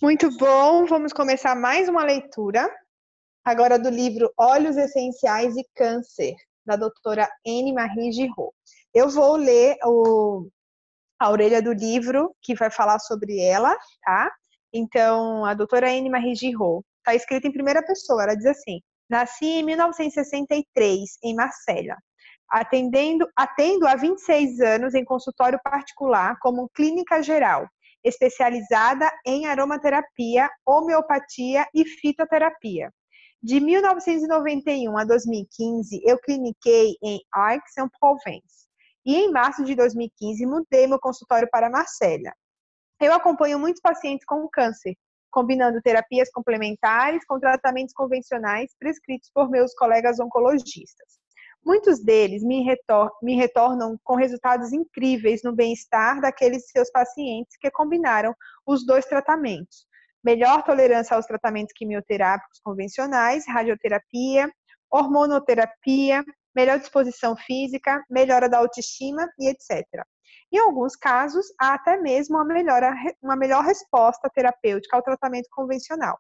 Muito bom, vamos começar mais uma leitura, agora do livro Óleos Essenciais e Câncer, da doutora Anne-Marie Giraud. Eu vou ler a orelha do livro, que vai falar sobre ela, tá? Então, a doutora Anne-Marie Giraud, está escrito em primeira pessoa, ela diz assim: nasci em 1963, em Marsella, atendo há 26 anos em consultório particular como clínica geral, especializada em aromaterapia, homeopatia e fitoterapia. De 1991 a 2015, eu cliniquei em Aix-en-Provence. E em março de 2015, mudei meu consultório para Marsella. Eu acompanho muitos pacientes com câncer, combinando terapias complementares com tratamentos convencionais prescritos por meus colegas oncologistas. Muitos deles me retornam com resultados incríveis no bem-estar daqueles seus pacientes que combinaram os dois tratamentos. Melhor tolerância aos tratamentos quimioterápicos convencionais, radioterapia, hormonoterapia, melhor disposição física, melhora da autoestima e etc. Em alguns casos, há até mesmo uma melhor resposta terapêutica ao tratamento convencional.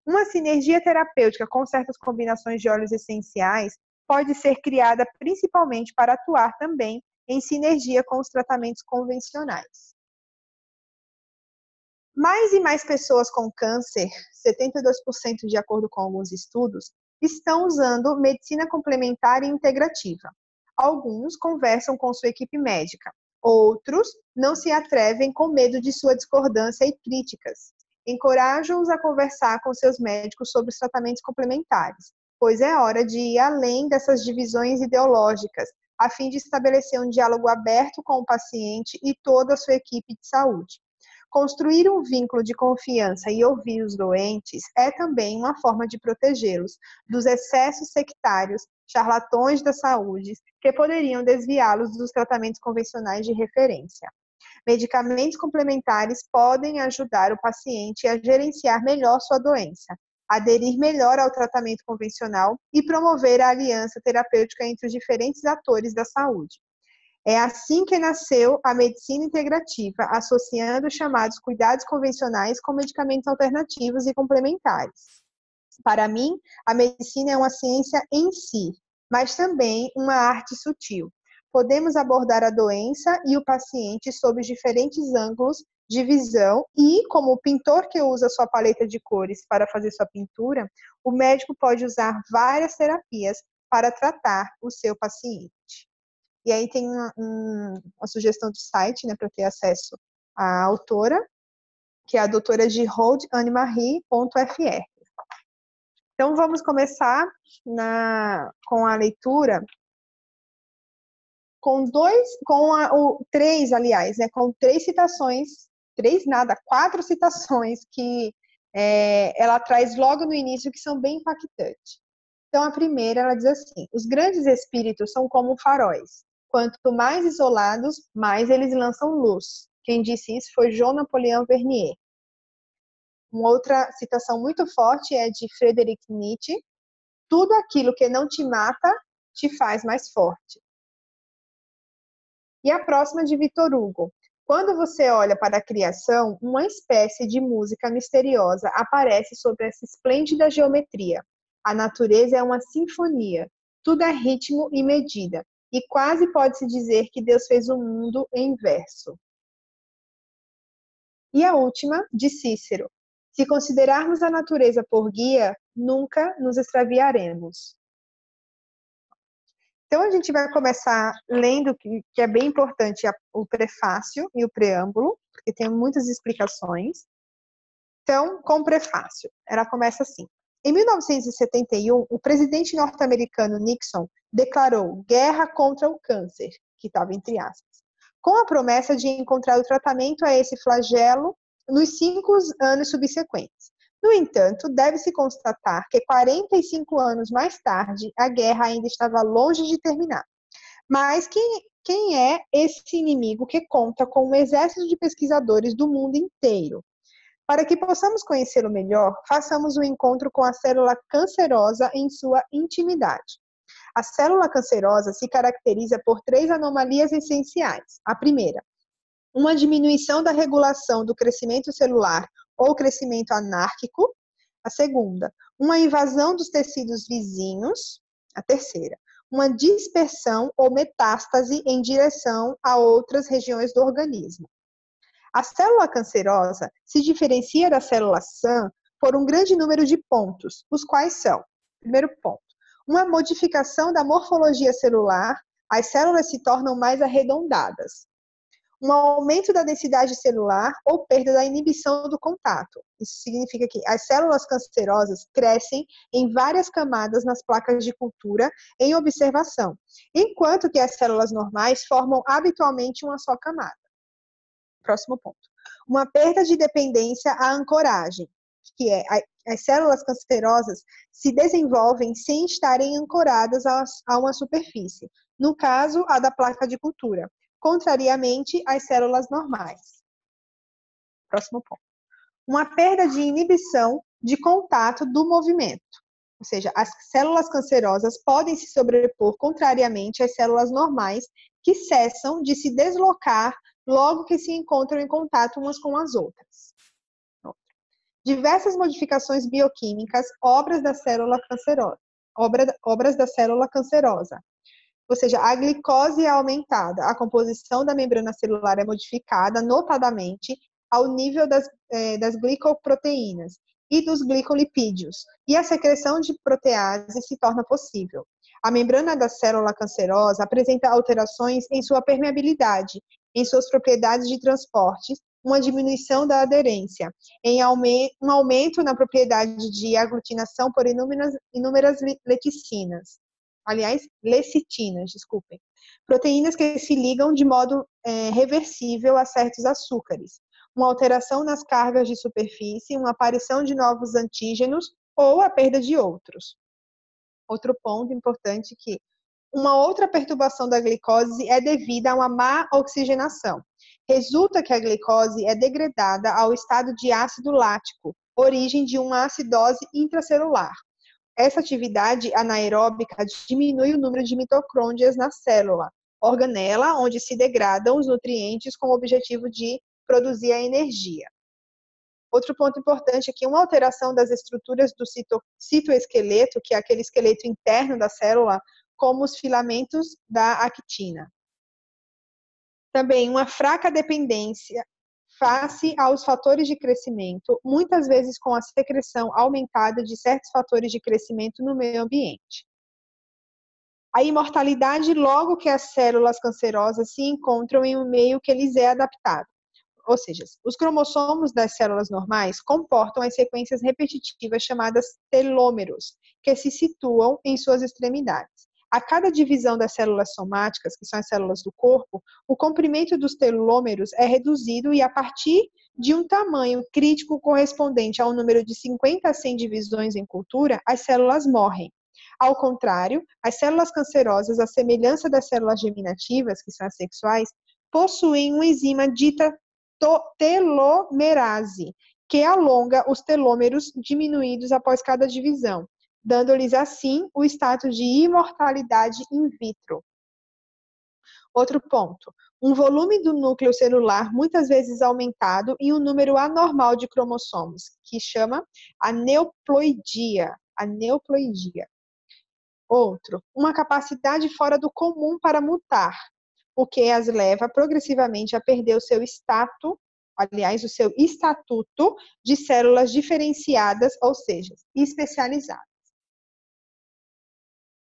Uma sinergia terapêutica com certas combinações de óleos essenciais pode ser criada principalmente para atuar também em sinergia com os tratamentos convencionais. Mais e mais pessoas com câncer, 72% de acordo com alguns estudos, estão usando medicina complementar e integrativa. Alguns conversam com sua equipe médica, outros não se atrevem com medo de sua discordância e críticas. Encorajam-os a conversar com seus médicos sobre os tratamentos complementares, pois é hora de ir além dessas divisões ideológicas, a fim de estabelecer um diálogo aberto com o paciente e toda a sua equipe de saúde. Construir um vínculo de confiança e ouvir os doentes é também uma forma de protegê-los dos excessos sectários, charlatões da saúde, que poderiam desviá-los dos tratamentos convencionais de referência. Medicamentos complementares podem ajudar o paciente a gerenciar melhor sua doença, aderir melhor ao tratamento convencional e promover a aliança terapêutica entre os diferentes atores da saúde. É assim que nasceu a medicina integrativa, associando os chamados cuidados convencionais com medicamentos alternativos e complementares. Para mim, a medicina é uma ciência em si, mas também uma arte sutil. Podemos abordar a doença e o paciente sob os diferentes ângulos de visão e, como o pintor que usa sua paleta de cores para fazer sua pintura, o médico pode usar várias terapias para tratar o seu paciente. E aí tem uma sugestão do site, né, para ter acesso à autora, que é a doutora giraudanemarie.fr. Então, vamos começar com a leitura com três citações, quatro citações que ela traz logo no início que são bem impactantes. Então, a primeira, ela diz assim: os grandes espíritos são como faróis. Quanto mais isolados, mais eles lançam luz. Quem disse isso foi Jean Napoleon Vernier. Uma outra citação muito forte é de Friedrich Nietzsche: tudo aquilo que não te mata te faz mais forte. E a próxima de Victor Hugo: quando você olha para a criação, uma espécie de música misteriosa aparece sobre essa esplêndida geometria. A natureza é uma sinfonia, tudo é ritmo e medida, e quase pode-se dizer que Deus fez o mundo em verso. E a última, de Cícero: se considerarmos a natureza por guia, nunca nos extraviaremos. Então, a gente vai começar lendo, que é bem importante, o prefácio e o preâmbulo, porque tem muitas explicações. Então, com o prefácio, ela começa assim: em 1971, o presidente norte-americano Nixon declarou guerra contra o câncer, que estava entre aspas, com a promessa de encontrar o tratamento a esse flagelo nos 5 anos subsequentes. No entanto, deve-se constatar que 45 anos mais tarde, a guerra ainda estava longe de terminar. Mas quem é esse inimigo que conta com um exército de pesquisadores do mundo inteiro? Para que possamos conhecê-lo melhor, façamos um encontro com a célula cancerosa em sua intimidade. A célula cancerosa se caracteriza por 3 anomalias essenciais. A primeira, uma diminuição da regulação do crescimento celular ou crescimento anárquico. A segunda, uma invasão dos tecidos vizinhos. A terceira, uma dispersão ou metástase em direção a outras regiões do organismo. A célula cancerosa se diferencia da célula sã por um grande número de pontos, os quais são: primeiro ponto, uma modificação da morfologia celular, as células se tornam mais arredondadas. Um aumento da densidade celular ou perda da inibição do contato. Isso significa que as células cancerosas crescem em várias camadas nas placas de cultura em observação, enquanto que as células normais formam habitualmente uma só camada. Próximo ponto. Uma perda de dependência à ancoragem, que é as células cancerosas se desenvolvem sem estarem ancoradas a uma superfície, no caso, a da placa de cultura, contrariamente às células normais. Próximo ponto. Uma perda de inibição de contato do movimento, ou seja, as células cancerosas podem se sobrepor contrariamente às células normais, que cessam de se deslocar logo que se encontram em contato umas com as outras. Diversas modificações bioquímicas, obras da célula cancerosa. Ou seja, a glicose é aumentada, a composição da membrana celular é modificada, notadamente, ao nível das glicoproteínas e dos glicolipídios, e a secreção de protease se torna possível. A membrana da célula cancerosa apresenta alterações em sua permeabilidade, em suas propriedades de transporte, uma diminuição da aderência, um aumento na propriedade de aglutinação por inúmeras leticinas. Aliás, lecitinas, desculpem. Proteínas que se ligam de modo reversível a certos açúcares. Uma alteração nas cargas de superfície, uma aparição de novos antígenos ou a perda de outros. Outro ponto importante que uma outra perturbação da glicose é devida a uma má oxigenação. Resulta que a glicose é degradada ao estado de ácido lático, origem de uma acidose intracelular. Essa atividade anaeróbica diminui o número de mitocôndrias na célula, organela onde se degradam os nutrientes com o objetivo de produzir a energia. Outro ponto importante aqui, uma alteração das estruturas do citoesqueleto, que é aquele esqueleto interno da célula, como os filamentos da actina. Também uma fraca dependência face aos fatores de crescimento, muitas vezes com a secreção aumentada de certos fatores de crescimento no meio ambiente. A imortalidade logo que as células cancerosas se encontram em um meio que lhes é adaptado. Ou seja, os cromossomos das células normais comportam as sequências repetitivas chamadas telômeros, que se situam em suas extremidades. A cada divisão das células somáticas, que são as células do corpo, o comprimento dos telômeros é reduzido e a partir de um tamanho crítico correspondente ao número de 50 a 100 divisões em cultura, as células morrem. Ao contrário, as células cancerosas, à semelhança das células germinativas, que são as sexuais, possuem uma enzima dita telomerase, que alonga os telômeros diminuídos após cada divisão, dando-lhes assim o status de imortalidade in vitro. Outro ponto, um volume do núcleo celular muitas vezes aumentado e um número anormal de cromossomos, que chama aneuploidia. Outro, uma capacidade fora do comum para mutar, o que as leva progressivamente a perder o seu estatuto de células diferenciadas, ou seja, especializadas.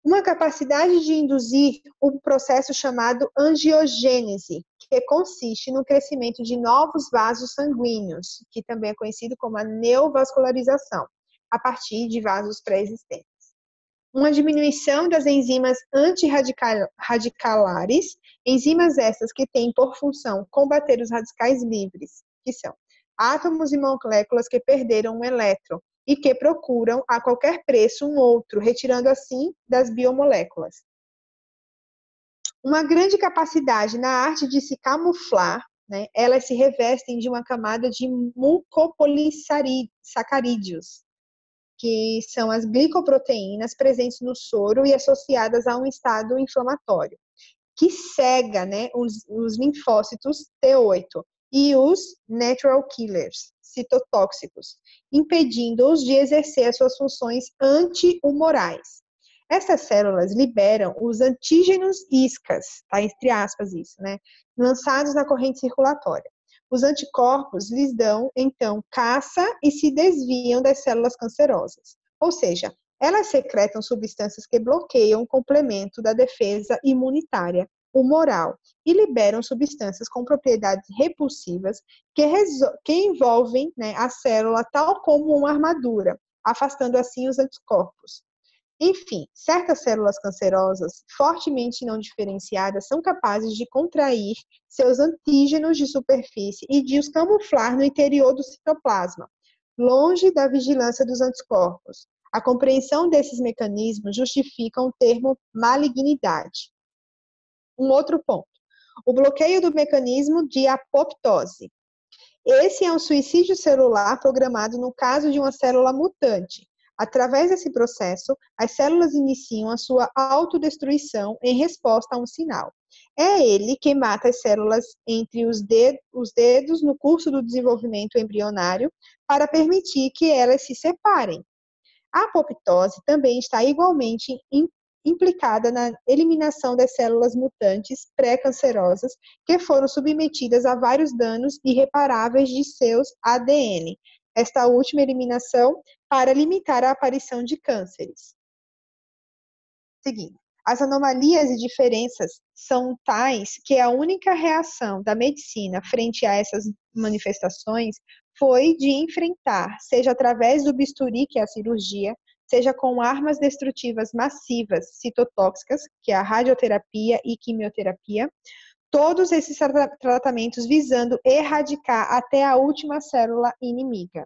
Uma capacidade de induzir um processo chamado angiogênese, que consiste no crescimento de novos vasos sanguíneos, que também é conhecido como a neovascularização, a partir de vasos pré-existentes. Uma diminuição das enzimas antirradicalares, enzimas essas que têm por função combater os radicais livres, que são átomos e moléculas que perderam um elétron e que procuram a qualquer preço um outro, retirando assim das biomoléculas. Uma grande capacidade na arte de se camuflar, né, elas se revestem de uma camada de mucopolissacarídeos, que são as glicoproteínas presentes no soro e associadas a um estado inflamatório, que cega, né, os linfócitos T8 e os natural killers, citotóxicos, impedindo-os de exercer as suas funções anti-humorais. Essas células liberam os antígenos iscas, tá? Entre aspas isso, né? Lançados na corrente circulatória. Os anticorpos lhes dão, então, caça e se desviam das células cancerosas. Ou seja, elas secretam substâncias que bloqueiam o complemento da defesa imunitária humoral e liberam substâncias com propriedades repulsivas que envolvem, né, a célula tal como uma armadura, afastando assim os anticorpos. Enfim, certas células cancerosas, fortemente não diferenciadas, são capazes de contrair seus antígenos de superfície e de os camuflar no interior do citoplasma, longe da vigilância dos anticorpos. A compreensão desses mecanismos justifica o termo malignidade. Um outro ponto, o bloqueio do mecanismo de apoptose. Esse é um suicídio celular programado no caso de uma célula mutante. Através desse processo, as células iniciam a sua autodestruição em resposta a um sinal. É ele que mata as células entre os dedos no curso do desenvolvimento embrionário para permitir que elas se separem. A apoptose também está igualmente implicada na eliminação das células mutantes pré-cancerosas que foram submetidas a vários danos irreparáveis de seus ADN. Esta última eliminação para limitar a aparição de cânceres. Seguindo. As anomalias e diferenças são tais que a única reação da medicina frente a essas manifestações foi de enfrentar, seja através do bisturi, que é a cirurgia, seja com armas destrutivas massivas citotóxicas, que é a radioterapia e quimioterapia, todos esses tratamentos visando erradicar até a última célula inimiga.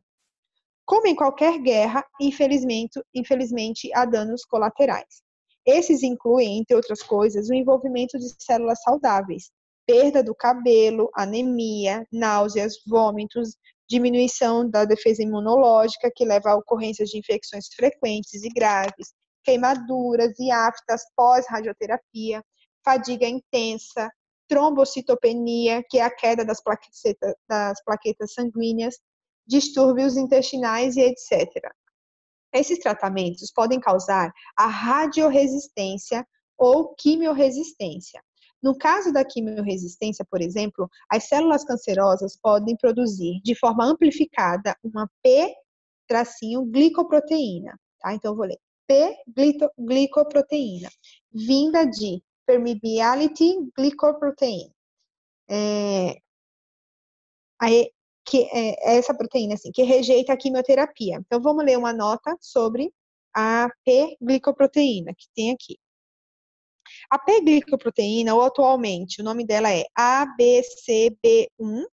Como em qualquer guerra, infelizmente há danos colaterais. Esses incluem, entre outras coisas, o envolvimento de células saudáveis, perda do cabelo, anemia, náuseas, vômitos, diminuição da defesa imunológica, que leva a ocorrências de infecções frequentes e graves, queimaduras e aftas pós-radioterapia, fadiga intensa, trombocitopenia, que é a queda das plaquetas sanguíneas, distúrbios intestinais e etc. Esses tratamentos podem causar a radioresistência ou quimiorresistência. No caso da quimiorresistência, por exemplo, as células cancerosas podem produzir de forma amplificada uma P-glicoproteína, tá? Então, eu vou ler. P-glicoproteína, vinda de permeability glycoprotein. Que é essa proteína, assim, que rejeita a quimioterapia. Então, vamos ler uma nota sobre a P-glicoproteína, que tem aqui. A P-glicoproteína, ou atualmente, o nome dela é ABCB1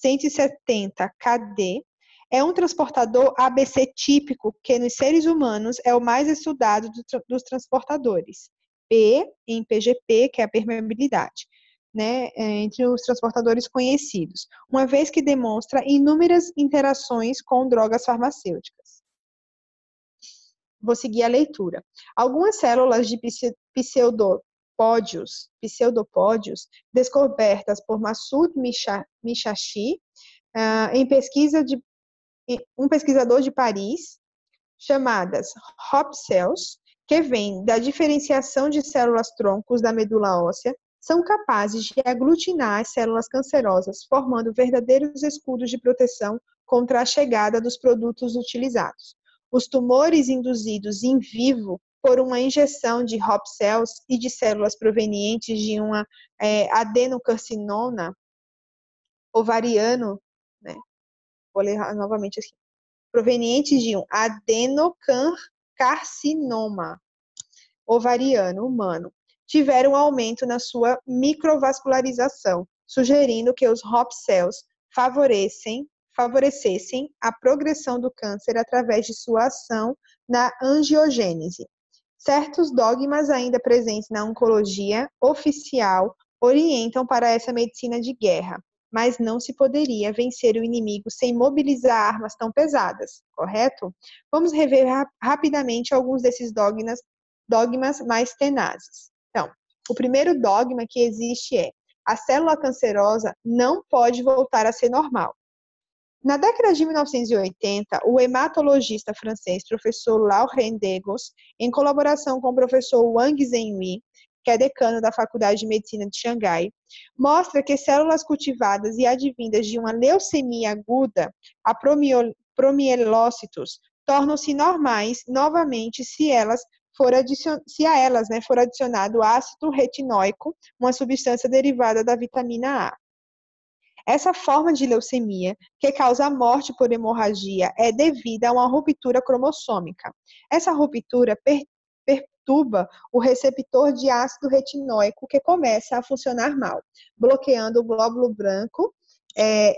170KD, é um transportador ABC típico que nos seres humanos é o mais estudado dos transportadores. P em PGP, que é a permeabilidade, né, entre os transportadores conhecidos, uma vez que demonstra inúmeras interações com drogas farmacêuticas. Vou seguir a leitura. Algumas células de pseudopódios, descobertas por Masoud Michachi, um pesquisador de Paris, chamadas HOP cells, que vêm da diferenciação de células-troncos da medula óssea, são capazes de aglutinar as células cancerosas, formando verdadeiros escudos de proteção contra a chegada dos produtos utilizados. Os tumores induzidos in vivo por uma injeção de HOP cells e de células provenientes de uma adenocarcinoma ovariano, né? Vou ler novamente aqui. Provenientes de um adenocarcinoma ovariano humano, tiveram aumento na sua microvascularização, sugerindo que os HOP cells favorecessem a progressão do câncer através de sua ação na angiogênese. Certos dogmas ainda presentes na oncologia oficial orientam para essa medicina de guerra, mas não se poderia vencer o inimigo sem mobilizar armas tão pesadas, correto? Vamos rever rapidamente alguns desses dogmas mais tenazes. Então, o primeiro dogma que existe é: A célula cancerosa não pode voltar a ser normal. Na década de 1980, o hematologista francês professor Laurent Degos, em colaboração com o professor Wang Zhenhui, que é decano da Faculdade de Medicina de Xangai, mostra que células cultivadas e advindas de uma leucemia aguda, a promielócitos, tornam-se normais novamente se a elas for adicionado ácido retinóico, uma substância derivada da vitamina A. Essa forma de leucemia, que causa a morte por hemorragia, é devida a uma ruptura cromossômica. Essa ruptura perturba o receptor de ácido retinóico, que começa a funcionar mal, bloqueando o glóbulo branco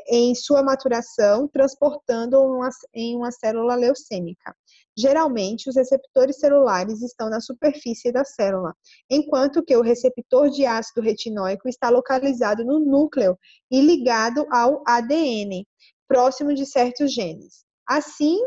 em sua maturação, transportando-o em uma célula leucêmica. Geralmente, os receptores celulares estão na superfície da célula, enquanto que o receptor de ácido retinóico está localizado no núcleo e ligado ao ADN, próximo de certos genes. Assim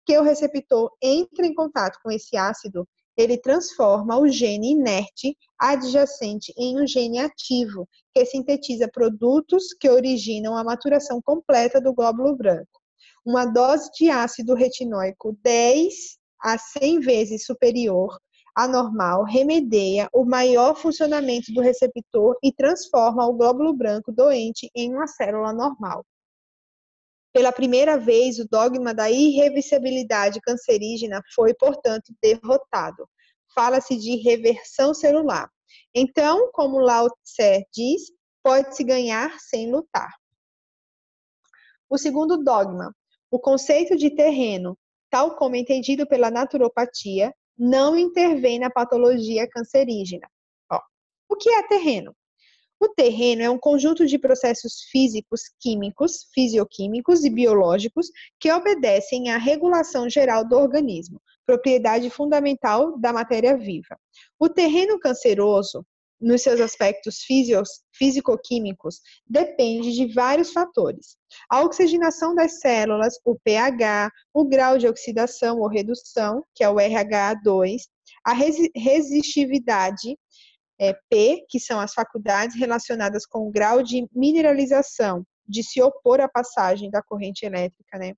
que o receptor entra em contato com esse ácido, ele transforma o gene inerte adjacente em um gene ativo, que sintetiza produtos que originam a maturação completa do glóbulo branco. Uma dose de ácido retinóico 10 a 100 vezes superior à normal remedia o maior funcionamento do receptor e transforma o glóbulo branco doente em uma célula normal. Pela primeira vez, o dogma da irreversibilidade cancerígena foi, portanto, derrotado. Fala-se de reversão celular. Então, como Lao Tse diz, pode-se ganhar sem lutar. O segundo dogma, o conceito de terreno, tal como entendido pela naturopatia, não intervém na patologia cancerígena. O que é terreno? O terreno é um conjunto de processos físicos, químicos, fisioquímicos e biológicos que obedecem à regulação geral do organismo, propriedade fundamental da matéria viva. O terreno canceroso, nos seus aspectos físico-químicos, depende de vários fatores. A oxigenação das células, o pH, o grau de oxidação ou redução, que é o RH2, a resistividade, P, que são as faculdades relacionadas com o grau de mineralização, de se opor à passagem da corrente elétrica, né?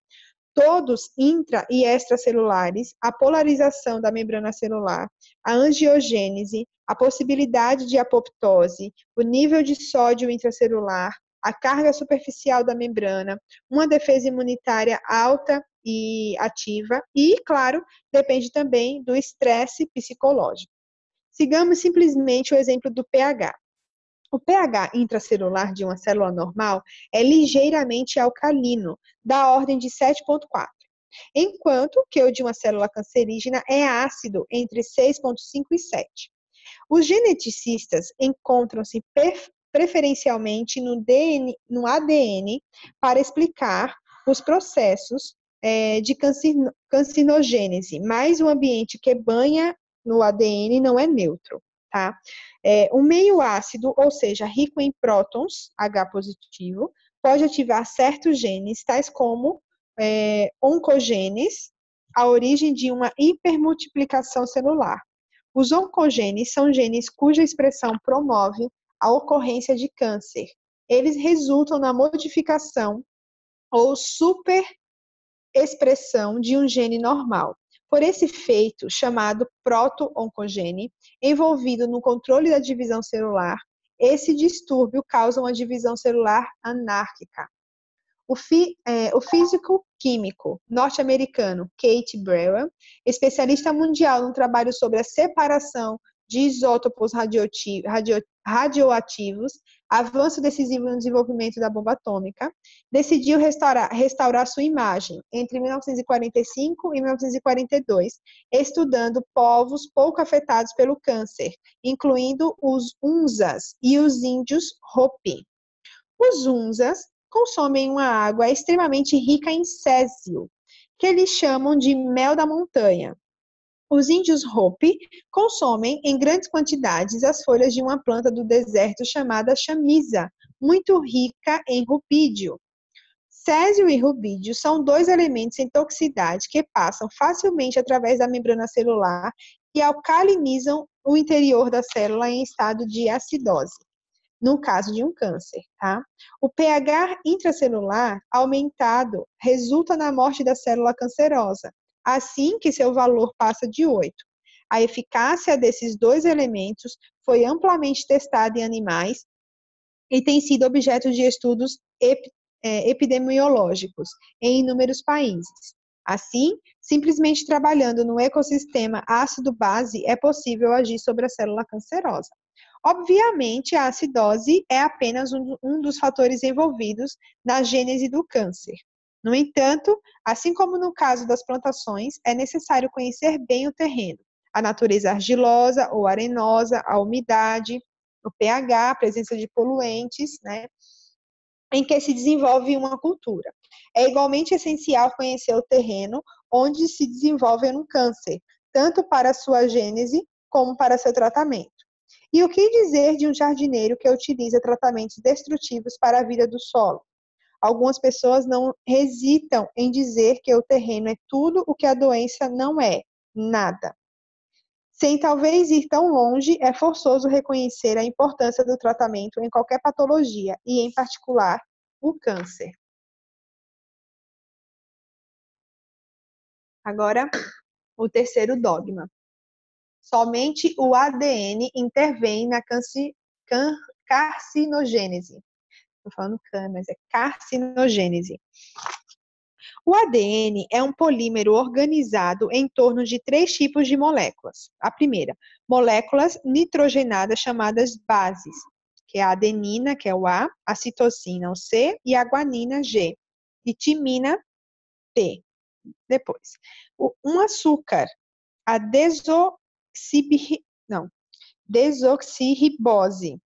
Todos intra- e extracelulares, a polarização da membrana celular, a angiogênese, a possibilidade de apoptose, o nível de sódio intracelular, a carga superficial da membrana, uma defesa imunitária alta e ativa e, claro, depende também do estresse psicológico. Sigamos simplesmente o exemplo do pH. O pH intracelular de uma célula normal é ligeiramente alcalino, da ordem de 7,4, enquanto que o de uma célula cancerígena é ácido, entre 6,5 e 7. Os geneticistas encontram-se preferencialmente no ADN para explicar os processos de carcinogênese, mas o ambiente que banha no ADN não é neutro, tá? Um meio ácido, ou seja, rico em prótons, H positivo, pode ativar certos genes, tais como oncogenes, a origem de uma hipermultiplicação celular. Os oncogenes são genes cuja expressão promove a ocorrência de câncer. Eles resultam na modificação ou superexpressão de um gene normal. Por esse feito, chamado proto-oncogene, envolvido no controle da divisão celular, esse distúrbio causa uma divisão celular anárquica. O físico-químico norte-americano Kate Brewer, especialista mundial no trabalho sobre a separação de isótopos radioativos, avanço decisivo no desenvolvimento da bomba atômica, decidiu restaurar sua imagem entre 1945 e 1942, estudando povos pouco afetados pelo câncer, incluindo os Hunzas e os índios Hopi. Os Hunzas consomem uma água extremamente rica em césio, que eles chamam de mel da montanha. Os índios Hopi consomem em grandes quantidades as folhas de uma planta do deserto chamada chamisa, muito rica em rubídio. Césio e rubídio são dois elementos sem toxicidade que passam facilmente através da membrana celular e alcalinizam o interior da célula em estado de acidose. no caso de um câncer, tá? O pH intracelular aumentado resulta na morte da célula cancerosa, assim que seu valor passa de 8. A eficácia desses dois elementos foi amplamente testada em animais e tem sido objeto de estudos epidemiológicos em inúmeros países. Assim, simplesmente trabalhando no ecossistema ácido-base é possível agir sobre a célula cancerosa. Obviamente, a acidose é apenas um dos fatores envolvidos na gênese do câncer. No entanto, assim como no caso das plantações, é necessário conhecer bem o terreno, a natureza argilosa ou arenosa, a umidade, o pH, a presença de poluentes, né, em que se desenvolve uma cultura. É igualmente essencial conhecer o terreno onde se desenvolve um câncer, tanto para sua gênese como para seu tratamento. E o que dizer de um jardineiro que utiliza tratamentos destrutivos para a vida do solo? Algumas pessoas não hesitam em dizer que o terreno é tudo o que a doença não é, nada. Sem talvez ir tão longe, é forçoso reconhecer a importância do tratamento em qualquer patologia, e em particular, o câncer. Agora, o terceiro dogma. Somente o ADN intervém na carcinogênese. Estou falando mas é carcinogênese. O ADN é um polímero organizado em torno de 3 tipos de moléculas. A primeira, moléculas nitrogenadas chamadas bases, que é a adenina, que é o A, a citosina, o C, e a guanina, G, e timina, T. Depois, um açúcar, a desoxirribose,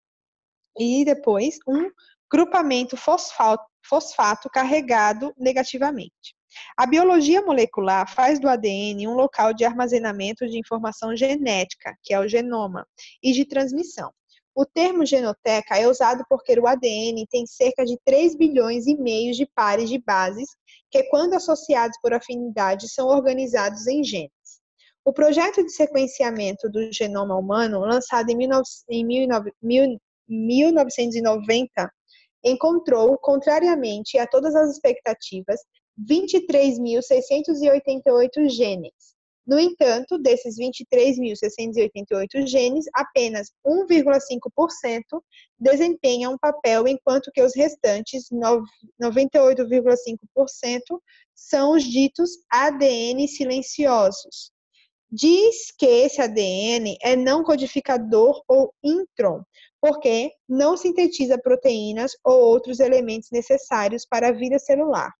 e depois um grupamento fosfato carregado negativamente. A biologia molecular faz do ADN um local de armazenamento de informação genética, que é o genoma, e de transmissão. O termo genoteca é usado porque o ADN tem cerca de 3 bilhões e meio de pares de bases, que, quando associados por afinidade, são organizados em genes. O projeto de sequenciamento do genoma humano, lançado em 1990, encontrou, contrariamente a todas as expectativas, 23.688 genes. No entanto, desses 23.688 genes, apenas 1,5% desempenham um papel, enquanto que os restantes 98,5% são os ditos ADN silenciosos. Diz que esse ADN é não codificador ou intron, porque não sintetiza proteínas ou outros elementos necessários para a vida celular.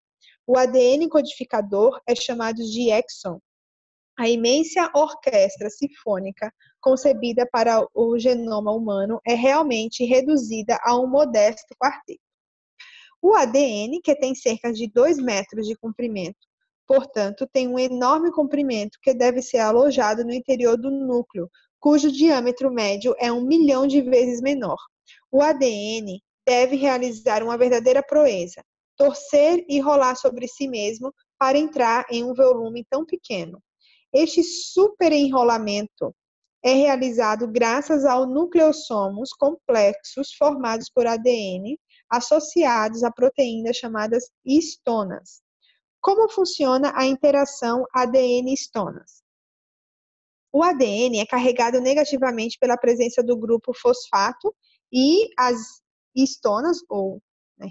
O ADN codificador é chamado de exon. A imensa orquestra sinfônica concebida para o genoma humano é realmente reduzida a um modesto quarteto. O ADN, que tem cerca de 2 metros de comprimento, portanto, tem um enorme comprimento que deve ser alojado no interior do núcleo, cujo diâmetro médio é 1 milhão de vezes menor. O ADN deve realizar uma verdadeira proeza, torcer e rolar sobre si mesmo para entrar em um volume tão pequeno. Este superenrolamento é realizado graças aos nucleossomos complexos formados por ADN, associados a proteínas chamadas histonas. Como funciona a interação ADN-histonas? O ADN é carregado negativamente pela presença do grupo fosfato e as histonas, ou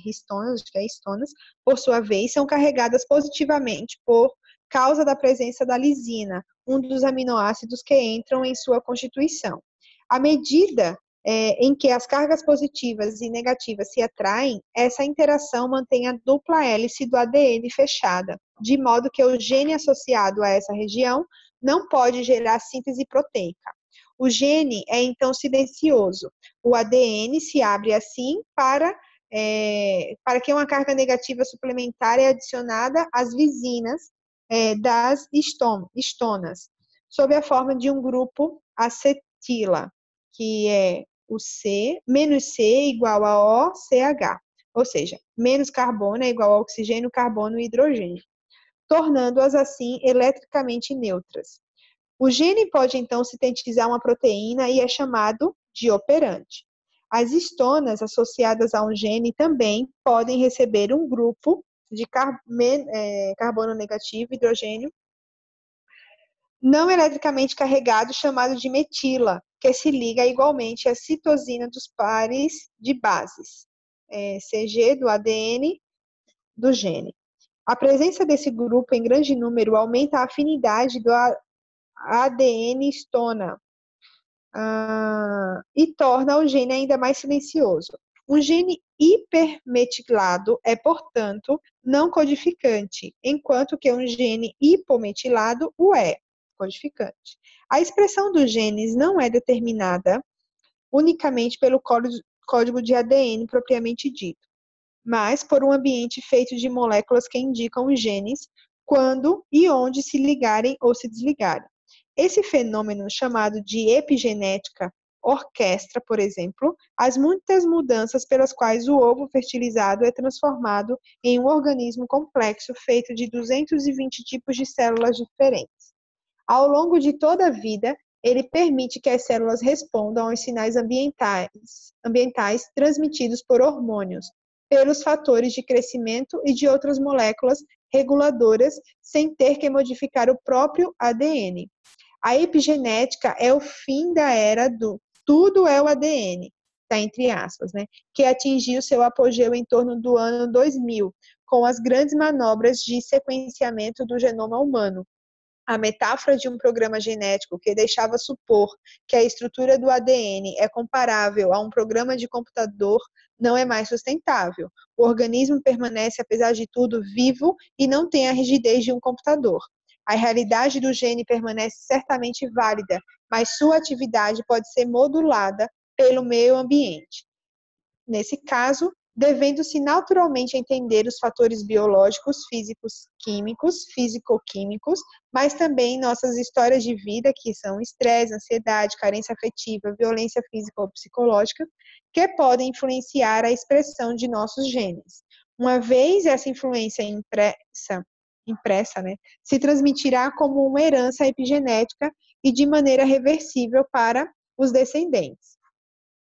histonas, acho que é histonas, por sua vez, são carregadas positivamente por causa da presença da lisina, um dos aminoácidos que entram em sua constituição. À medida em que as cargas positivas e negativas se atraem, essa interação mantém a dupla hélice do ADN fechada, de modo que o gene associado a essa região não pode gerar síntese proteica. O gene é então silencioso. O ADN se abre assim para que uma carga negativa suplementar é adicionada às lisinas das histonas, sob a forma de um grupo acetila, que é o C, menos C igual a OCH, ou seja, menos carbono é igual a oxigênio, carbono e hidrogênio, tornando-as assim eletricamente neutras. O gene pode então sintetizar uma proteína e é chamado de operante. As histonas associadas a um gene também podem receber um grupo de carbono negativo, hidrogênio, não eletricamente carregado, chamado de metila, que se liga igualmente à citosina dos pares de bases, CG do ADN do gene. A presença desse grupo em grande número aumenta a afinidade do ADN histona e torna o gene ainda mais silencioso. Um gene hipermetilado é, portanto, não codificante, enquanto que um gene hipometilado o é, codificante. A expressão dos genes não é determinada unicamente pelo código de ADN propriamente dito, mas por um ambiente feito de moléculas que indicam os genes quando e onde se ligarem ou se desligarem. Esse fenômeno, chamado de epigenética, orquestra, por exemplo, as muitas mudanças pelas quais o ovo fertilizado é transformado em um organismo complexo feito de 220 tipos de células diferentes. Ao longo de toda a vida, ele permite que as células respondam aos sinais ambientais transmitidos por hormônios, pelos fatores de crescimento e de outras moléculas reguladoras, sem ter que modificar o próprio ADN. A epigenética é o fim da era do tudo é o ADN, tá entre aspas, né? Que atingiu seu apogeu em torno do ano 2000, com as grandes manobras de sequenciamento do genoma humano. A metáfora de um programa genético que deixava supor que a estrutura do ADN é comparável a um programa de computador não é mais sustentável. O organismo permanece, apesar de tudo, vivo e não tem a rigidez de um computador. A realidade do gene permanece certamente válida, mas sua atividade pode ser modulada pelo meio ambiente. Nesse caso, devendo-se naturalmente entender os fatores biológicos, físicos, químicos, físico-químicos, mas também nossas histórias de vida, que são estresse, ansiedade, carência afetiva, violência física ou psicológica, que podem influenciar a expressão de nossos genes. Uma vez essa influência impressa, né, se transmitirá como uma herança epigenética e de maneira reversível para os descendentes.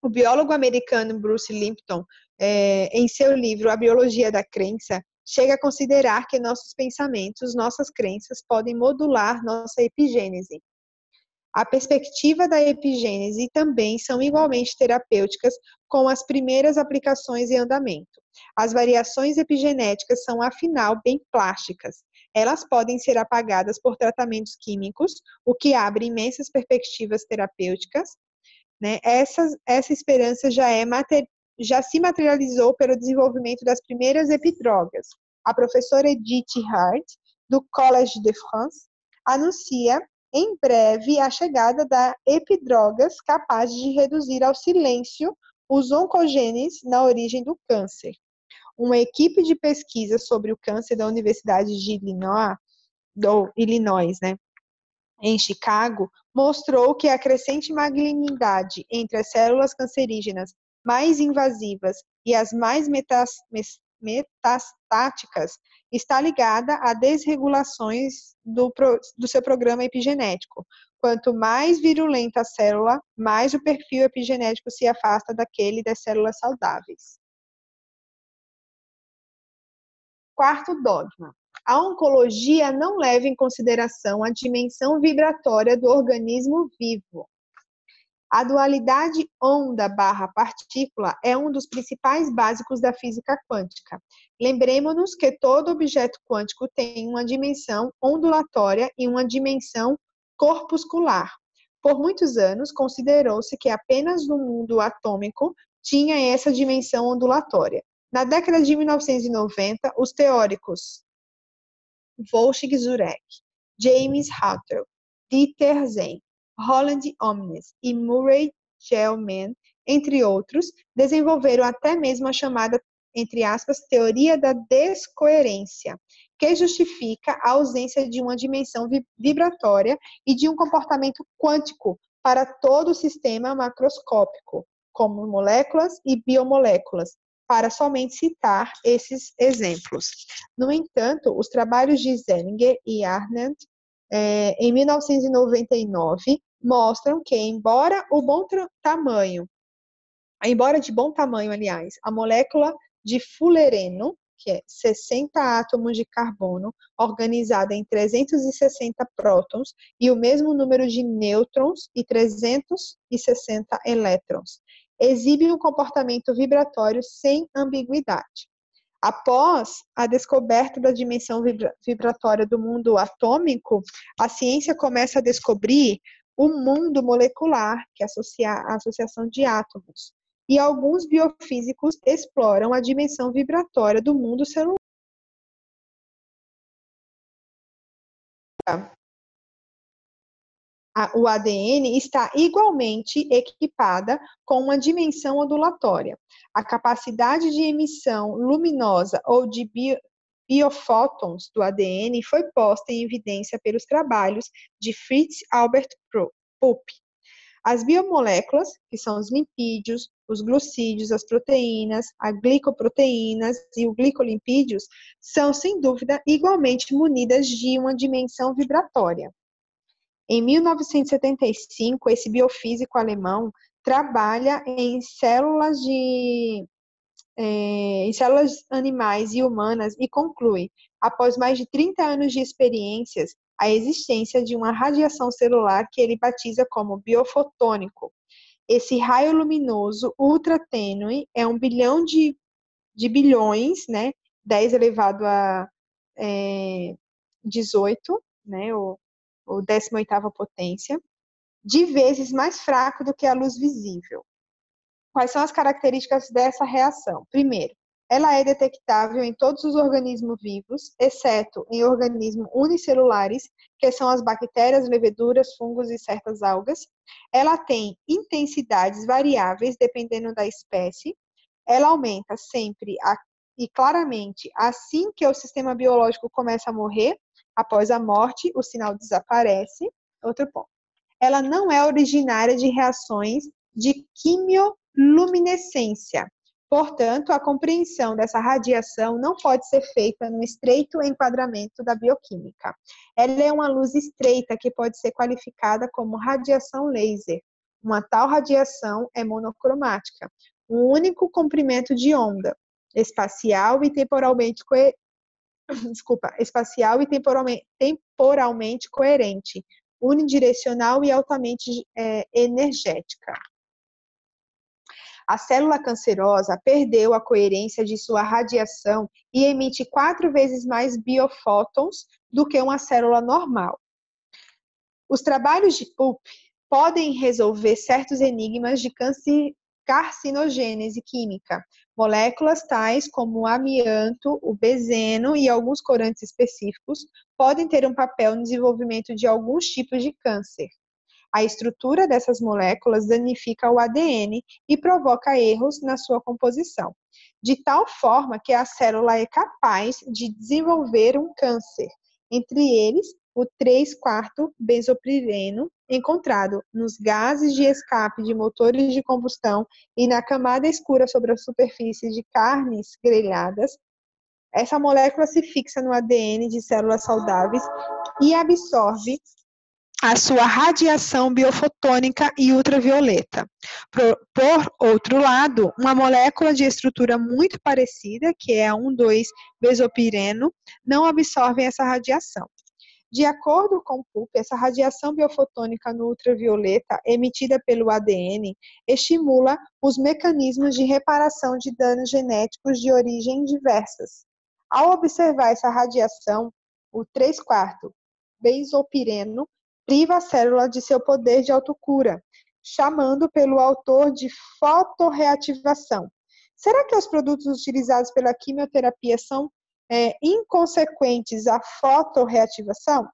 O biólogo americano Bruce Lipton, em seu livro A Biologia da Crença, chega a considerar que nossos pensamentos, nossas crenças, podem modular nossa epigênese. A perspectiva da epigênese também são igualmente terapêuticas, com as primeiras aplicações em andamento. As variações epigenéticas são, afinal, bem plásticas. Elas podem ser apagadas por tratamentos químicos, o que abre imensas perspectivas terapêuticas, né? Essa esperança já se materializou pelo desenvolvimento das primeiras epidrogas. A professora Edith Hart, do Collège de France, anuncia em breve a chegada da epidrogas capazes de reduzir ao silêncio os oncogenes na origem do câncer. Uma equipe de pesquisa sobre o câncer da Universidade de Illinois, né, em Chicago, mostrou que a crescente malignidade entre as células cancerígenas mais invasivas e as mais metastáticas está ligada a desregulações do seu programa epigenético. Quanto mais virulenta a célula, mais o perfil epigenético se afasta daquele das células saudáveis. Quarto dogma. A oncologia não leva em consideração a dimensão vibratória do organismo vivo. A dualidade onda/partícula é um dos principais básicos da física quântica. Lembremos-nos que todo objeto quântico tem uma dimensão ondulatória e uma dimensão corpuscular. Por muitos anos, considerou-se que apenas no mundo atômico tinha essa dimensão ondulatória. Na década de 1990, os teóricos Wolfgang Zurek, James Huttell, Dieter Zen, Roland Omnes e Murray Gell-Mann, entre outros, desenvolveram até mesmo a chamada, entre aspas, teoria da descoerência, que justifica a ausência de uma dimensão vibratória e de um comportamento quântico para todo o sistema macroscópico, como moléculas e biomoléculas, para somente citar esses exemplos. No entanto, os trabalhos de Zelinger e Arndt, em 1999, mostram que, embora o bom tamanho embora de bom tamanho, aliás, a molécula de fulereno, que é 60 átomos de carbono, organizada em 360 prótons e o mesmo número de nêutrons e 360 elétrons, exibe um comportamento vibratório sem ambiguidade. Após a descoberta da dimensão vibratória do mundo atômico, a ciência começa a descobrir o mundo molecular, que é a associação de átomos. E alguns biofísicos exploram a dimensão vibratória do mundo celular. O ADN está igualmente equipada com uma dimensão ondulatória. A capacidade de emissão luminosa ou de biofótons do ADN foi posta em evidência pelos trabalhos de Fritz Albert Popp. As biomoléculas, que são os lipídios, os glucídios, as proteínas, as glicoproteínas e os glicolipídios, são, sem dúvida, igualmente munidas de uma dimensão vibratória. Em 1975, esse biofísico alemão trabalha em células animais e humanas e conclui, após mais de 30 anos de experiências, a existência de uma radiação celular que ele batiza como biofotônico. Esse raio luminoso ultra tênue é 1 bilhão de bilhões, né, 10 elevado a 18, né, ou 18ª potência, de vezes mais fraco do que a luz visível. Quais são as características dessa reação? Primeiro, ela é detectável em todos os organismos vivos, exceto em organismos unicelulares, que são as bactérias, leveduras, fungos e certas algas. Ela tem intensidades variáveis dependendo da espécie. Ela aumenta sempre e claramente assim que o sistema biológico começa a morrer. Após a morte, o sinal desaparece. Outro ponto. Ela não é originária de reações de quimioluminescência. Portanto, a compreensão dessa radiação não pode ser feita no estreito enquadramento da bioquímica. Ela é uma luz estreita que pode ser qualificada como radiação laser. Uma tal radiação é monocromática, um único comprimento de onda, espacial e temporalmente coerente, unidirecional e altamente energética. A célula cancerosa perdeu a coerência de sua radiação e emite 4 vezes mais biofótons do que uma célula normal. Os trabalhos de Popp podem resolver certos enigmas de carcinogênese química. Moléculas tais como o amianto, o benzeno e alguns corantes específicos podem ter um papel no desenvolvimento de alguns tipos de câncer. A estrutura dessas moléculas danifica o ADN e provoca erros na sua composição, de tal forma que a célula é capaz de desenvolver um câncer, entre eles o 3,4-benzopireno, encontrado nos gases de escape de motores de combustão e na camada escura sobre a superfície de carnes grelhadas. Essa molécula se fixa no ADN de células saudáveis e absorve a sua radiação biofotônica e ultravioleta. Por outro lado, uma molécula de estrutura muito parecida, que é a 1,2-benzopireno, não absorve essa radiação. De acordo com Popp, essa radiação biofotônica no ultravioleta emitida pelo ADN estimula os mecanismos de reparação de danos genéticos de origem diversas. Ao observar essa radiação, o 3,4-benzopireno priva a célula de seu poder de autocura, chamando pelo autor de fotorreativação. Será que os produtos utilizados pela quimioterapia são inconsequentes à fotorreativação?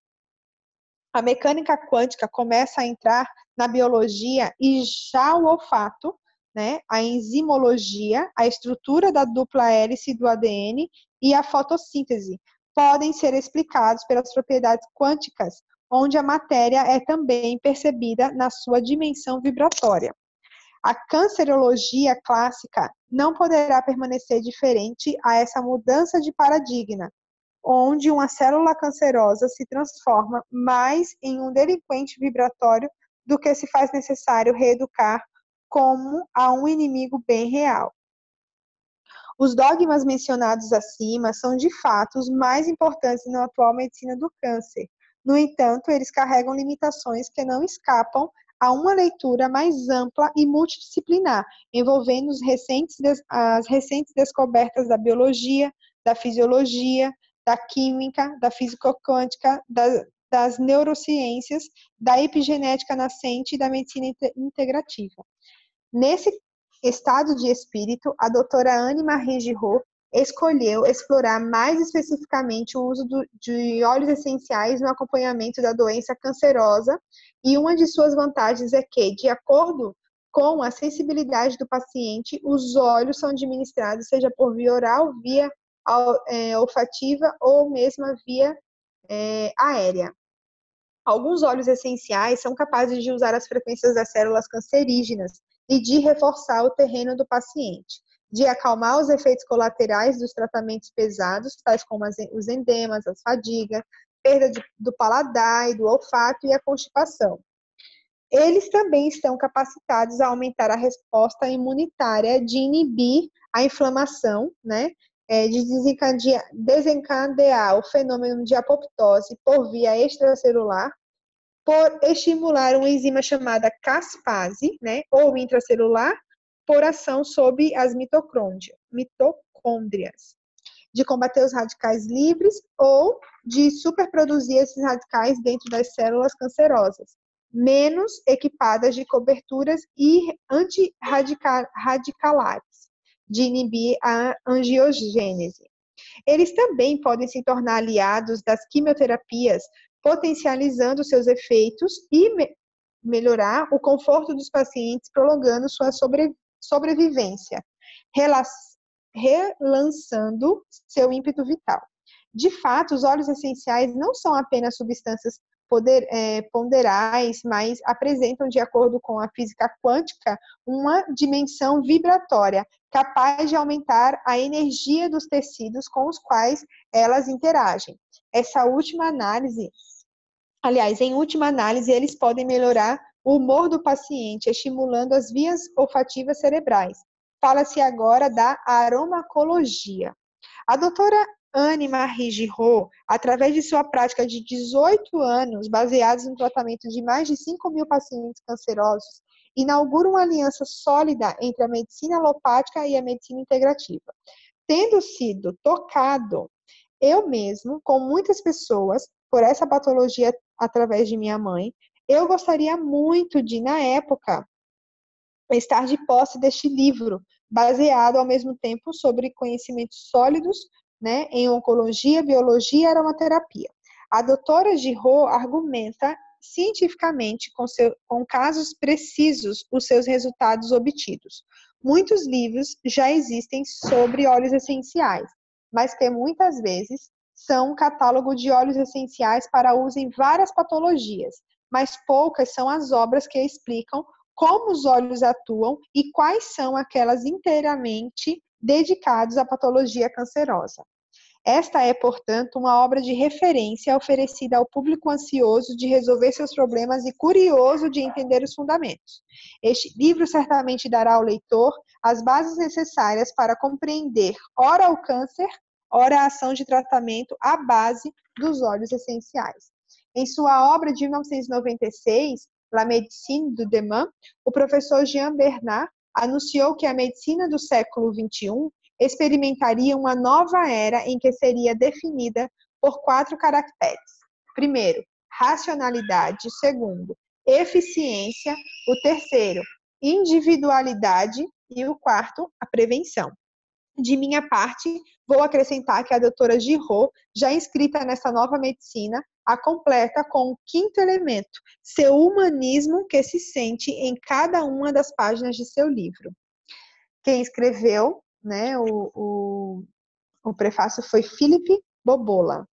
A mecânica quântica começa a entrar na biologia e já o olfato, né, a enzimologia, a estrutura da dupla hélice do ADN e a fotossíntese podem ser explicados pelas propriedades quânticas, onde a matéria é também percebida na sua dimensão vibratória. A cancerologia clássica não poderá permanecer diferente a essa mudança de paradigma, onde uma célula cancerosa se transforma mais em um delinquente vibratório do que se faz necessário reeducar como a um inimigo bem real. Os dogmas mencionados acima são, de fato, os mais importantes na atual medicina do câncer. No entanto, eles carregam limitações que não escapam a uma leitura mais ampla e multidisciplinar, envolvendo as recentes descobertas da biologia, da fisiologia, da química, da físico-quântica, das neurociências, da epigenética nascente e da medicina integrativa. Nesse estado de espírito, a doutora Anne-Marie Giraud escolheu explorar mais especificamente o uso de óleos essenciais no acompanhamento da doença cancerosa, e uma de suas vantagens é que, de acordo com a sensibilidade do paciente, os óleos são administrados seja por via oral, via olfativa ou mesmo via aérea. Alguns óleos essenciais são capazes de usar as frequências das células cancerígenas e de reforçar o terreno do paciente, de acalmar os efeitos colaterais dos tratamentos pesados, tais como os endemas, as fadigas, perda do paladar e do olfato e a constipação. Eles também estão capacitados a aumentar a resposta imunitária, de inibir a inflamação, né? De desencadear o fenômeno de apoptose por via extracelular, por estimular uma enzima chamada caspase, né, ou intracelular, por ação sobre as mitocôndrias, de combater os radicais livres ou de superproduzir esses radicais dentro das células cancerosas, menos equipadas de coberturas e antirradicalares, de inibir a angiogênese. Eles também podem se tornar aliados das quimioterapias, potencializando seus efeitos e melhorar o conforto dos pacientes, prolongando sua sobrevivência, relançando seu ímpeto vital. De fato, os óleos essenciais não são apenas substâncias ponderais, mas apresentam, de acordo com a física quântica, uma dimensão vibratória, capaz de aumentar a energia dos tecidos com os quais elas interagem. Em última análise, eles podem melhorar o humor do paciente, estimulando as vias olfativas cerebrais. Fala-se agora da aromacologia. A doutora Anne-Marie Giraud, através de sua prática de 18 anos, baseados no tratamento de mais de 5.000 pacientes cancerosos, inaugura uma aliança sólida entre a medicina alopática e a medicina integrativa. Tendo sido tocado, eu mesmo, com muitas pessoas, por essa patologia através de minha mãe, eu gostaria muito de, na época, estar de posse deste livro, baseado ao mesmo tempo sobre conhecimentos sólidos, né, em oncologia, biologia e aromaterapia. A doutora Giraud argumenta cientificamente, com casos precisos, os seus resultados obtidos. Muitos livros já existem sobre óleos essenciais, mas que muitas vezes são um catálogo de óleos essenciais para uso em várias patologias, mas poucas são as obras que explicam como os óleos atuam e quais são aquelas inteiramente dedicadas à patologia cancerosa. Esta é, portanto, uma obra de referência oferecida ao público ansioso de resolver seus problemas e curioso de entender os fundamentos. Este livro certamente dará ao leitor as bases necessárias para compreender, ora o câncer, ora a ação de tratamento à base dos óleos essenciais. Em sua obra de 1996, La Médecine du Demain, o professor Jean Bernard anunciou que a medicina do século XXI experimentaria uma nova era em que seria definida por 4 caracteres. Primeiro, racionalidade. Segundo, eficiência. O terceiro, individualidade. E o quarto, a prevenção. De minha parte, vou acrescentar que a doutora Giraud, já inscrita nessa nova medicina, a completa com o 5º elemento, seu humanismo que se sente em cada uma das páginas de seu livro. Quem escreveu, né, o prefácio foi Philippe Bobola.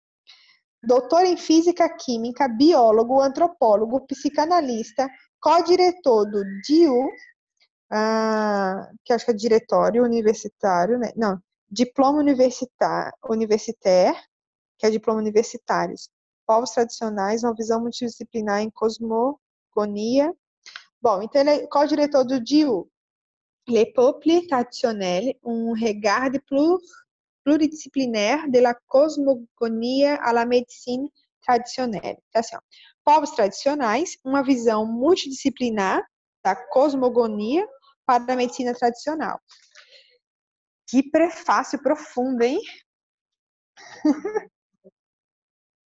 Doutor em Física Química, biólogo, antropólogo, psicanalista, co-diretor do DIU, que acho que é diretório universitário, né? Não, diploma universitaire, que é diploma universitários, povos tradicionais, uma visão multidisciplinar em cosmogonia, Bom, então ele é co-diretor do DIU, Le Peuple Traditionnel, un regard pluridisciplinaire de la cosmogonie à la médecine traditionnelle. Então, assim, ó, povos tradicionais, uma visão multidisciplinar da cosmogonia para a medicina tradicional. Que prefácio profundo, hein?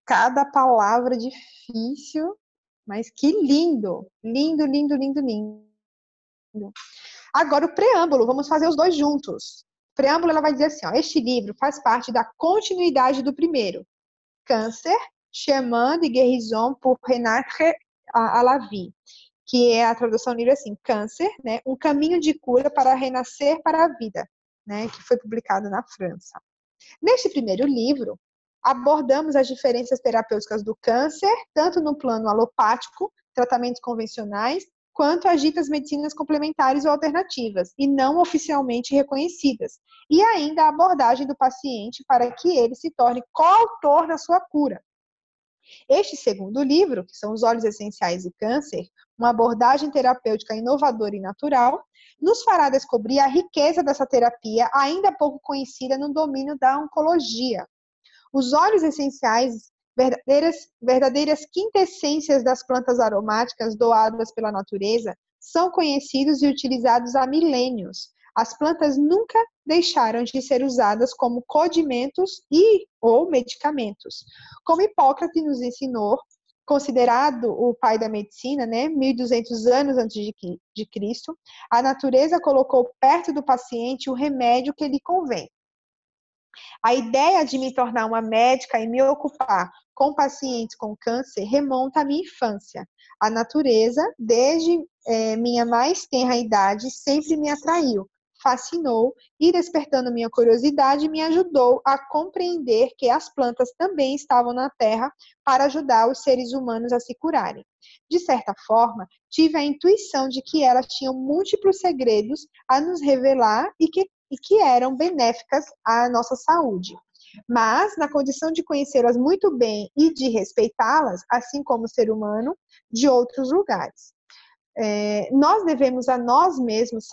Cada palavra difícil, mas que lindo! Lindo, lindo, lindo, lindo. Agora, o preâmbulo, vamos fazer os dois juntos. O preâmbulo, ela vai dizer assim, ó, este livro faz parte da continuidade do primeiro, Câncer, Chemin de Guérison por Renatre Alavi, que é a tradução do livro assim, Câncer, né, um caminho de cura para renascer para a vida, né, que foi publicado na França. Neste primeiro livro, abordamos as diferenças terapêuticas do câncer, tanto no plano alopático, tratamentos convencionais, quanto as ditas medicinas complementares ou alternativas, e não oficialmente reconhecidas, e ainda a abordagem do paciente para que ele se torne coautor da sua cura. Este segundo livro, que são Os Óleos Essenciais e Câncer, uma abordagem terapêutica inovadora e natural, nos fará descobrir a riqueza dessa terapia ainda pouco conhecida no domínio da oncologia. Os óleos essenciais, verdadeiras quintessências das plantas aromáticas doadas pela natureza, são conhecidos e utilizados há milênios. As plantas nunca deixaram de ser usadas como condimentos e ou medicamentos. Como Hipócrates nos ensinou, considerado o pai da medicina, né, 1.200 anos antes de Cristo, a natureza colocou perto do paciente o remédio que lhe convém. A ideia de me tornar uma médica e me ocupar com pacientes com câncer remonta à minha infância. A natureza, desde minha mais tenra idade, sempre me atraiu, fascinou e, despertando minha curiosidade, me ajudou a compreender que as plantas também estavam na Terra para ajudar os seres humanos a se curarem. De certa forma, tive a intuição de que elas tinham múltiplos segredos a nos revelar e que eram benéficas à nossa saúde. Mas, na condição de conhecê-las muito bem e de respeitá-las, assim como o ser humano, de outros lugares. Nós devemos a nós mesmos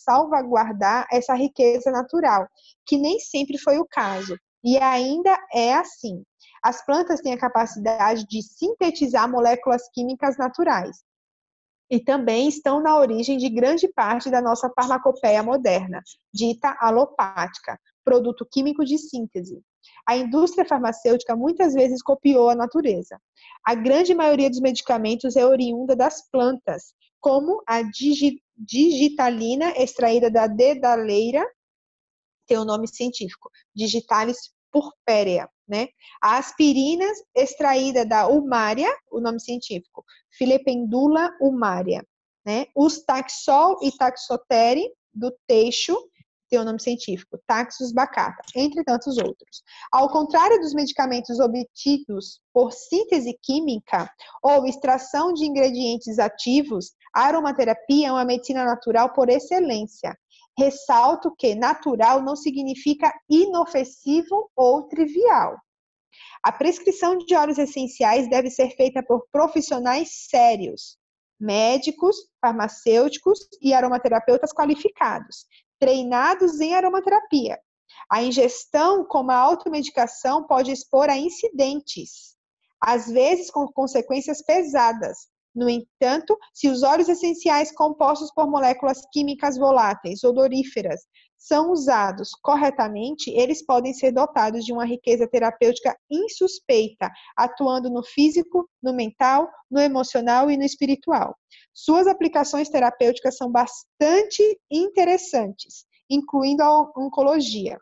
salvaguardar essa riqueza natural, que nem sempre foi o caso, e ainda é assim. As plantas têm a capacidade de sintetizar moléculas químicas naturais, e também estão na origem de grande parte da nossa farmacopeia moderna, dita alopática, produto químico de síntese. A indústria farmacêutica muitas vezes copiou a natureza. A grande maioria dos medicamentos é oriunda das plantas, como a digitalina extraída da dedaleira, tem o nome científico, Digitalis purpurea, né? A aspirina extraída da Ulmaria, o nome científico, Filependula ulmaria, né? Os Taxol e Taxotere do teixo, tem o nome científico, Taxus baccata, entre tantos outros. Ao contrário dos medicamentos obtidos por síntese química ou extração de ingredientes ativos, a aromaterapia é uma medicina natural por excelência. Ressalto que natural não significa inofensivo ou trivial. A prescrição de óleos essenciais deve ser feita por profissionais sérios, médicos, farmacêuticos e aromaterapeutas qualificados, treinados em aromaterapia. A ingestão, como a automedicação, pode expor a incidentes, às vezes com consequências pesadas. No entanto, se os óleos essenciais compostos por moléculas químicas voláteis, odoríferas, são usados corretamente, eles podem ser dotados de uma riqueza terapêutica insuspeita, atuando no físico, no mental, no emocional e no espiritual. Suas aplicações terapêuticas são bastante interessantes, incluindo a oncologia.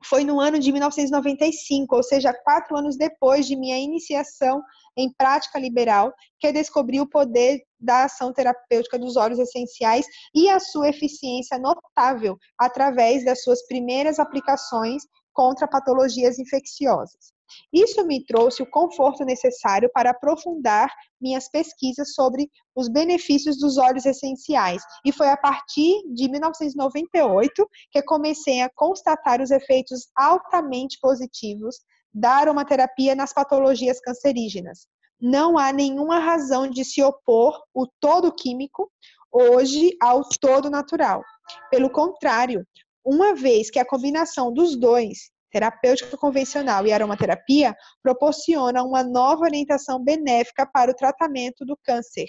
Foi no ano de 1995, ou seja, 4 anos depois de minha iniciação em prática liberal, que descobri o poder da ação terapêutica dos óleos essenciais e a sua eficiência notável através das suas primeiras aplicações contra patologias infecciosas. Isso me trouxe o conforto necessário para aprofundar minhas pesquisas sobre os benefícios dos óleos essenciais. E foi a partir de 1998 que comecei a constatar os efeitos altamente positivos da aromaterapia nas patologias cancerígenas. Não há nenhuma razão de se opor o todo químico hoje ao todo natural. Pelo contrário, uma vez que a combinação dos dois, terapêutica convencional e aromaterapia, proporciona uma nova orientação benéfica para o tratamento do câncer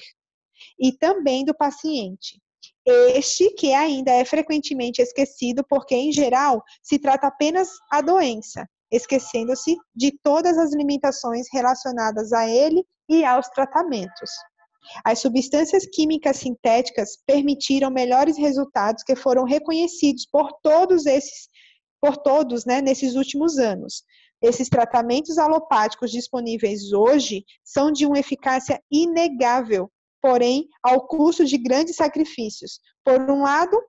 e também do paciente. Este que ainda é frequentemente esquecido porque, em geral, se trata apenas a doença, esquecendo-se de todas as limitações relacionadas a ele e aos tratamentos. As substâncias químicas sintéticas permitiram melhores resultados que foram reconhecidos por todos, né, nesses últimos anos. Esses tratamentos alopáticos disponíveis hoje são de uma eficácia inegável, porém, ao custo de grandes sacrifícios. Por um lado,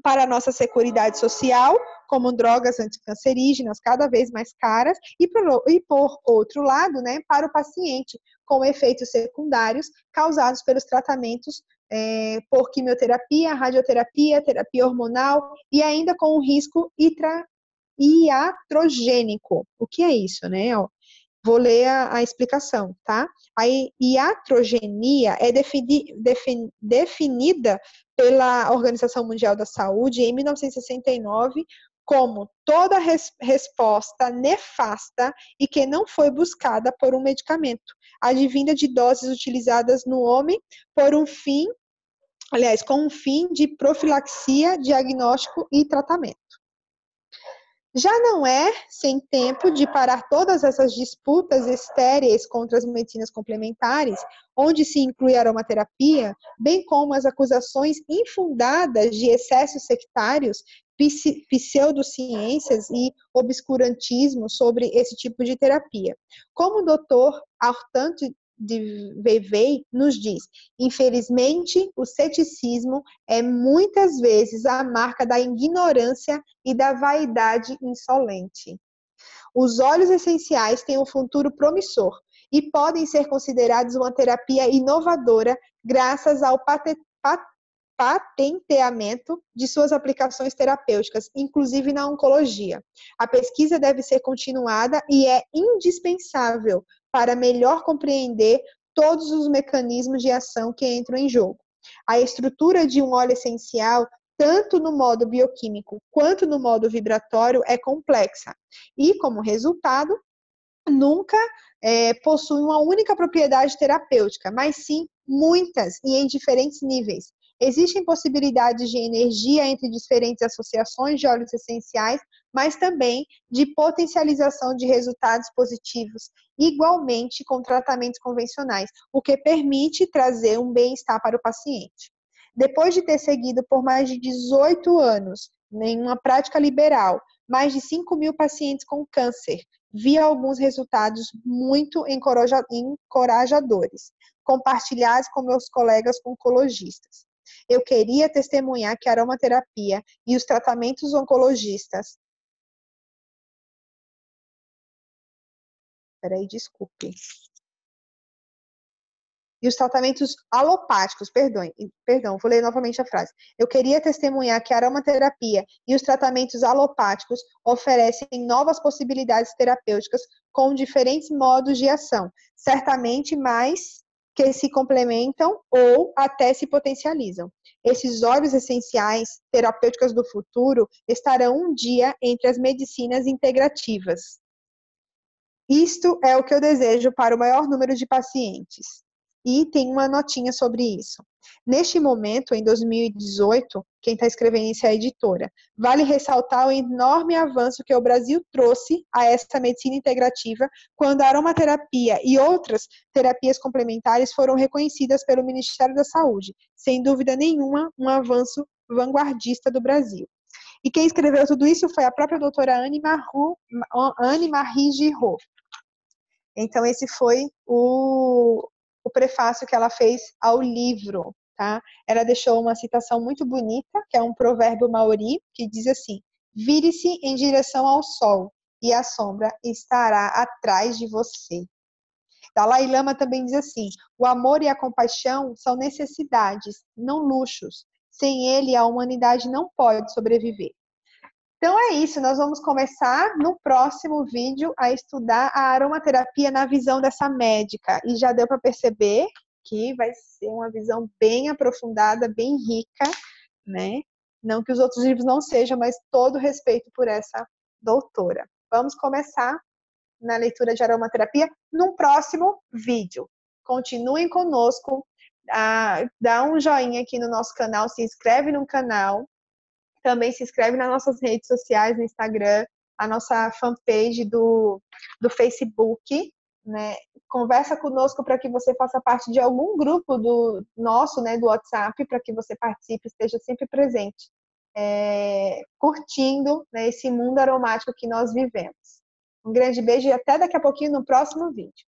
para a nossa seguridade social, como drogas anticancerígenas cada vez mais caras, e por outro lado, né, para o paciente, com efeitos secundários causados pelos tratamentos por quimioterapia, radioterapia, terapia hormonal, e ainda com um risco iatrogênico. O que é isso, né? Vou ler a explicação, tá? A iatrogenia é definida pela Organização Mundial da Saúde em 1969 como toda resposta nefasta e que não foi buscada por um medicamento, advinda de doses utilizadas no homem por um fim, aliás, com um fim de profilaxia, diagnóstico e tratamento. Já não é sem tempo de parar todas essas disputas estéreis contra as medicinas complementares, onde se inclui a aromaterapia, bem como as acusações infundadas de excessos sectários, pseudociências e obscurantismo sobre esse tipo de terapia. Como o Dr. Arthur de Vevey nos diz, infelizmente, o ceticismo é muitas vezes a marca da ignorância e da vaidade insolente. Os óleos essenciais têm um futuro promissor e podem ser considerados uma terapia inovadora graças ao patenteamento de suas aplicações terapêuticas, inclusive na oncologia. A pesquisa deve ser continuada e é indispensável para melhor compreender todos os mecanismos de ação que entram em jogo. A estrutura de um óleo essencial, tanto no modo bioquímico quanto no modo vibratório, é complexa e, como resultado, nunca possui uma única propriedade terapêutica, mas sim muitas e em diferentes níveis. Existem possibilidades de energia entre diferentes associações de óleos essenciais, mas também de potencialização de resultados positivos, igualmente com tratamentos convencionais, o que permite trazer um bem-estar para o paciente. Depois de ter seguido por mais de 18 anos em uma prática liberal, mais de 5.000 pacientes com câncer, vi alguns resultados muito encorajadores, compartilhados com meus colegas oncologistas. Eu queria testemunhar que a aromaterapia e os tratamentos oncologistas... desculpe. E os tratamentos alopáticos, perdão, vou ler novamente a frase. Eu queria testemunhar que a aromaterapia e os tratamentos alopáticos oferecem novas possibilidades terapêuticas com diferentes modos de ação, certamente mais que se complementam ou até se potencializam. Esses óleos essenciais terapêuticas do futuro estarão um dia entre as medicinas integrativas. Isto é o que eu desejo para o maior número de pacientes. E tem uma notinha sobre isso. Neste momento, em 2018, quem está escrevendo isso é a editora. Vale ressaltar o enorme avanço que o Brasil trouxe a essa medicina integrativa quando a aromaterapia e outras terapias complementares foram reconhecidas pelo Ministério da Saúde. Sem dúvida nenhuma, um avanço vanguardista do Brasil. E quem escreveu tudo isso foi a própria doutora Anne-Marie Giraud. Então, esse foi o prefácio que ela fez ao livro, tá? Ela deixou uma citação muito bonita, que é um provérbio maori, que diz assim: vire-se em direção ao sol, e a sombra estará atrás de você. Dalai Lama também diz assim: o amor e a compaixão são necessidades, não luxos. Sem ele, a humanidade não pode sobreviver. Então é isso, nós vamos começar no próximo vídeo a estudar a aromaterapia na visão dessa médica. E já deu para perceber que vai ser uma visão bem aprofundada, bem rica, né? Não que os outros livros não sejam, mas todo respeito por essa doutora. Vamos começar na leitura de aromaterapia num próximo vídeo. Continuem conosco, dá um joinha aqui no nosso canal, se inscreve no canal, também se inscreve nas nossas redes sociais, no Instagram, a nossa fanpage do Facebook, né? Conversa conosco para que você faça parte de algum grupo do nosso, né, do WhatsApp, para que você participe, esteja sempre presente, curtindo, né, esse mundo aromático que nós vivemos. Um grande beijo e até daqui a pouquinho no próximo vídeo.